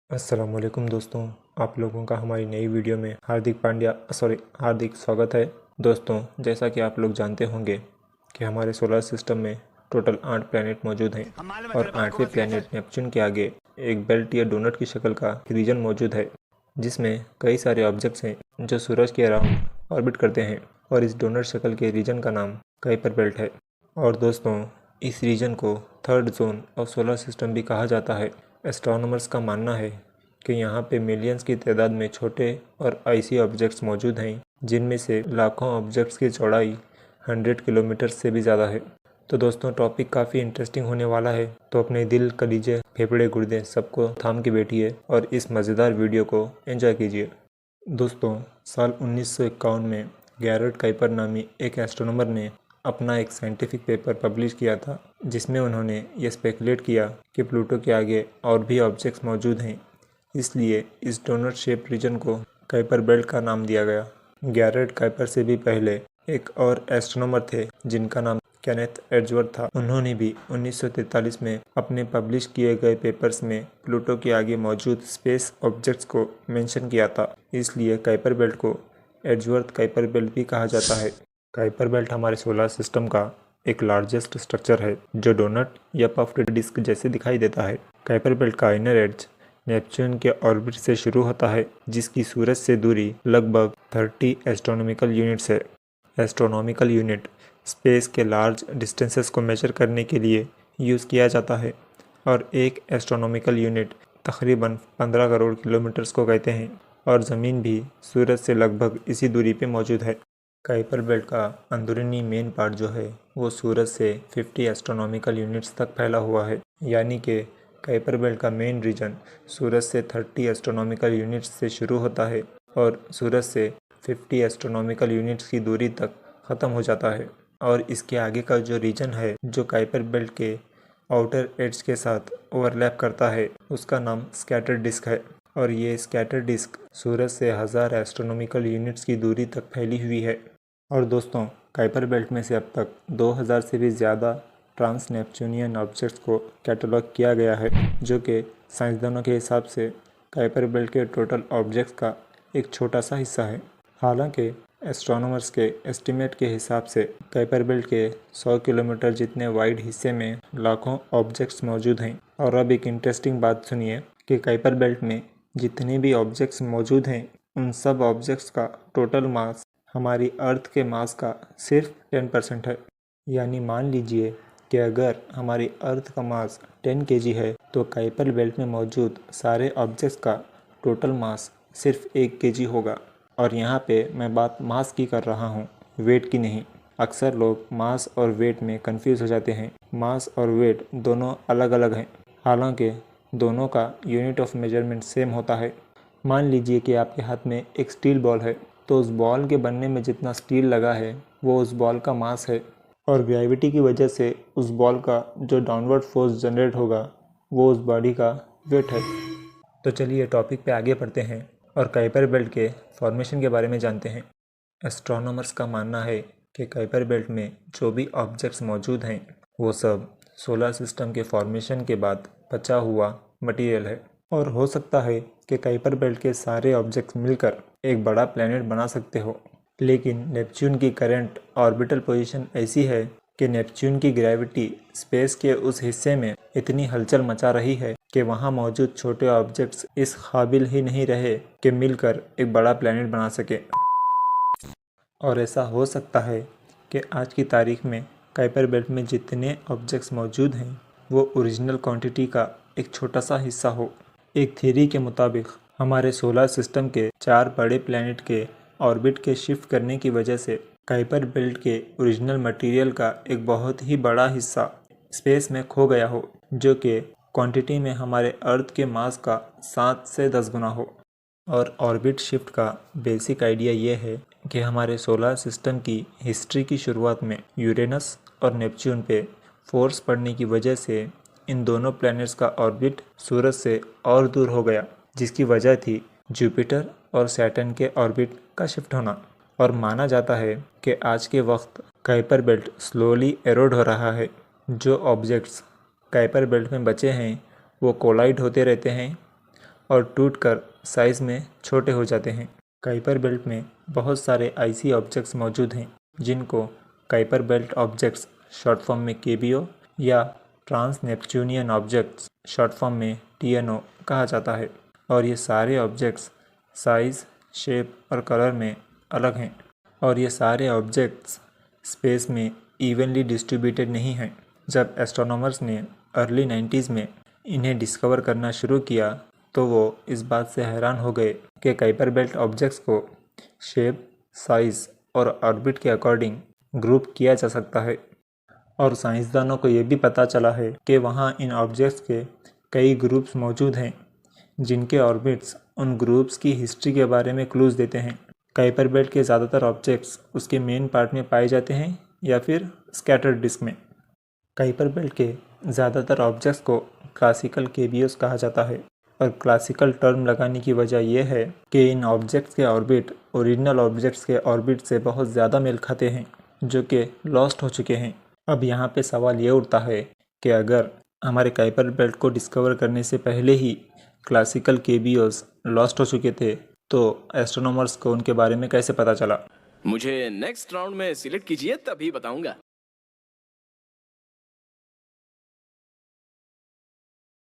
अस्सलामुअलैकुम दोस्तों, आप लोगों का हमारी नई वीडियो में हार्दिक स्वागत है। दोस्तों, जैसा कि आप लोग जानते होंगे कि हमारे सोलर सिस्टम में टोटल 8 प्लैनेट मौजूद हैं और 8वें प्लैनेट नेपच्यून के आगे एक बेल्ट या डोनट की शक्ल का रीजन मौजूद है, जिसमें कई सारे ऑब्जेक्ट्स हैं जो सूरज के अराउंड ऑर्बिट करते हैं और इस डोनट शक्ल के रीजन का नाम कुइपर बेल्ट है। और दोस्तों, इस रीजन को third zone of solar system भी कहा जाता है। एस्ट्रोनॉमर्स का मानना है कि यहाँ पे मिलियंस की तादाद में छोटे और आइसी ऑब्जेक्ट्स मौजूद हैं, जिनमें से लाखों ऑब्जेक्ट्स की चौड़ाई 100 किलोमीटर से भी ज़्यादा है। तो दोस्तों, टॉपिक काफ़ी इंटरेस्टिंग होने वाला है, तो अपने दिल, कलीजे, फेफड़े, गुर्दे सबको थाम के बैठिए और इस मज़ेदार वीडियो को एंजॉय कीजिए। दोस्तों, साल 1951 में गैरट कुइपर नामी एक एस्ट्रोनॉमर ने अपना एक साइंटिफिक पेपर पब्लिश किया था, जिसमें उन्होंने ये स्पेकुलेट किया कि प्लूटो के आगे और भी ऑब्जेक्ट्स मौजूद हैं, इसलिए इस डोनट शेप रीजन को कुइपर बेल्ट का नाम दिया गया। गैरट कुइपर से भी पहले एक और एस्ट्रोनॉमर थे जिनका नाम केनेथ एड्जवर्थ था। उन्होंने भी 1943 में अपने पब्लिश किए गए पेपर्स में प्लूटो के आगे मौजूद स्पेस ऑब्जेक्ट्स को मेंशन किया था, इसलिए कुइपर बेल्ट को एड्जवर्थ कुइपर बेल्ट भी कहा जाता है। कुइपर बेल्ट हमारे सोलर सिस्टम का एक लार्जेस्ट स्ट्रक्चर है जो डोनट या पफ्ड डिस्क जैसे दिखाई देता है। कुइपर बेल्ट का इनर एड्ज नेपच्यून के ऑर्बिट से शुरू होता है, जिसकी सूरज से दूरी लगभग 30 एस्ट्रोनॉमिकल यूनिट्स है। एस्ट्रोनॉमिकल यूनिट स्पेस के लार्ज डिस्टेंसेस को मेजर करने के लिए यूज़ किया जाता है और एक एस्ट्रोनॉमिकल यूनिट तकरीबन 15 करोड़ किलोमीटर्स को कहते हैं और ज़मीन भी सूरज से लगभग इसी दूरी पे मौजूद है। कुइपर बेल्ट का अंदरूनी मेन पार्ट जो है वो सूरज से 50 एस्ट्रोनॉमिकल यूनिट्स तक फैला हुआ है, यानी कि कुइपर बेल्ट का मेन रीजन सूरज से 30 एस्ट्रोनॉमिकल यूनिट्स से शुरू होता है और सूरज से 50 एस्ट्रोनॉमिकल यूनिट्स की दूरी तक ख़त्म हो जाता है। और इसके आगे का जो रीजन है जो कुइपर बेल्ट के आउटर एड्ज के साथ ओवरलैप करता है, उसका नाम स्कैटर डिस्क है और ये स्कैटर डिस्क सूरज से 1000 एस्ट्रोनॉमिकल यूनिट्स की दूरी तक फैली हुई है। और दोस्तों, कुइपर बेल्ट में से अब तक 2000 से भी ज़्यादा ट्रांस नेपच्यूनियन ऑब्जेक्ट्स को कैटलॉग किया गया है, जो कि साइंसदानों के हिसाब से कुइपर बेल्ट के टोटल ऑब्जेक्ट्स का एक छोटा सा हिस्सा है। हालांकि एस्ट्रोनॉमर्स के एस्टीमेट के हिसाब से कुइपर बेल्ट के 100 किलोमीटर जितने वाइड हिस्से में लाखों ऑब्जेक्ट्स मौजूद हैं। और अब एक इंटरेस्टिंग बात सुनिए कि कुइपर बेल्ट में जितने भी ऑब्जेक्ट्स मौजूद हैं, उन सब ऑब्जेक्ट्स का टोटल मास हमारी अर्थ के मास का सिर्फ 10% है। यानी मान लीजिए कि अगर हमारी अर्थ का मास 10 kg है तो कुइपर बेल्ट में मौजूद सारे ऑब्जेक्ट्स का टोटल मास सिर्फ 1 kg होगा। और यहाँ पे मैं बात मास की कर रहा हूँ, वेट की नहीं। अक्सर लोग मास और वेट में कंफ्यूज हो जाते हैं। मास और वेट दोनों अलग अलग हैं, हालांकि दोनों का यूनिट ऑफ मेजरमेंट सेम होता है। मान लीजिए कि आपके हाथ में एक स्टील बॉल है, तो उस बॉल के बनने में जितना स्टील लगा है वो उस बॉल का मास है और ग्रेविटी की वजह से उस बॉल का जो डाउनवर्ड फोर्स जनरेट होगा वो उस बॉडी का वेट है। तो चलिए टॉपिक पे आगे बढ़ते हैं और कुइपर बेल्ट के फॉर्मेशन के बारे में जानते हैं। एस्ट्रोनॉमर्स का मानना है कि कुइपर बेल्ट में जो भी ऑब्जेक्ट्स मौजूद हैं वो सब सोलर सिस्टम के फॉर्मेशन के बाद बचा हुआ मटेरियल है और हो सकता है कि कुइपर बेल्ट के सारे ऑब्जेक्ट्स मिलकर एक बड़ा प्लैनेट बना सकते हो। लेकिन नेपच्यून की करंट ऑर्बिटल पोजीशन ऐसी है कि नेपच्यून की ग्रेविटी स्पेस के उस हिस्से में इतनी हलचल मचा रही है कि वहाँ मौजूद छोटे ऑब्जेक्ट्स इस काबिल ही नहीं रहे कि मिलकर एक बड़ा प्लैनेट बना सके। और ऐसा हो सकता है कि आज की तारीख में कुइपर बेल्ट में जितने ऑब्जेक्ट्स मौजूद हैं वो ओरिजिनल क्वांटिटी का एक छोटा सा हिस्सा हो। एक थ्योरी के मुताबिक हमारे सोलर सिस्टम के 4 बड़े प्लैनेट के ऑर्बिट के शिफ्ट करने की वजह से कुइपर बेल्ट के ओरिजिनल मटेरियल का एक बहुत ही बड़ा हिस्सा स्पेस में खो गया हो, जो कि क्वांटिटी में हमारे अर्थ के मास का 7 से 10 गुना हो। और ऑर्बिट शिफ्ट का बेसिक आइडिया ये है कि हमारे सोलर सिस्टम की हिस्ट्री की शुरुआत में यूरेनस और नेपच्यून पे फोर्स पड़ने की वजह से इन दोनों प्लैनेट्स का ऑर्बिट सूरज से और दूर हो गया, जिसकी वजह थी जुपिटर और सैटर्न के ऑर्बिट का शिफ्ट होना। और माना जाता है कि आज के वक्त कुइपर बेल्ट स्लोली एरोड हो रहा है। जो ऑब्जेक्ट्स कुइपर बेल्ट में बचे हैं वो कोलाइड होते रहते हैं और टूटकर साइज़ में छोटे हो जाते हैं। काइपर बेल्ट में बहुत सारे आइसी ऑब्जेक्ट्स मौजूद हैं जिनको Kuiper belt objects short form में केबीओ या trans Neptunian objects short form में टीएनओ कहा जाता है। और ये सारे ऑब्जेक्ट्स साइज़, शेप और कलर में अलग हैं और ये सारे ऑब्जेक्ट्स स्पेस में इवनली डिस्ट्रीब्यूटेड नहीं हैं। जब एस्ट्रोनॉमर्स ने अर्ली 90s में इन्हें डिस्कवर करना शुरू किया तो वो इस बात से हैरान हो गए कि काइपर बेल्ट ऑब्जेक्ट्स को शेप, साइज़ और ऑर्बिट के अकॉर्डिंग ग्रुप किया जा सकता है। और साइंसदानों को ये भी पता चला है कि वहाँ इन ऑब्जेक्ट्स के कई ग्रुप्स मौजूद हैं जिनके ऑर्बिट्स उन ग्रुप्स की हिस्ट्री के बारे में क्लूज देते हैं। काइपर बेल्ट के ज़्यादातर ऑब्जेक्ट्स उसके मेन पार्ट में पाए जाते हैं या फिर स्कैटर्ड डिस्क में। काइपर बेल्ट के ज़्यादातर ऑब्जेक्ट्स को क्लासिकल केबीओस कहा जाता है और क्लासिकल टर्म लगाने की वजह यह है कि इन ऑब्जेक्ट्स के ऑर्बिट ओरिजिनल ऑब्जेक्ट्स के ऑर्बिट से बहुत ज़्यादा मेल खाते हैं जो कि लॉस्ट हो चुके हैं। अब यहाँ पे सवाल ये उठता है कि अगर हमारे काइपर बेल्ट को डिस्कवर करने से पहले ही क्लासिकल केबीओस लॉस्ट हो चुके थे तो एस्ट्रोनॉमर्स को उनके बारे में कैसे पता चला। मुझे नेक्स्ट राउंड में सिलेक्ट कीजिए तभी बताऊंगा।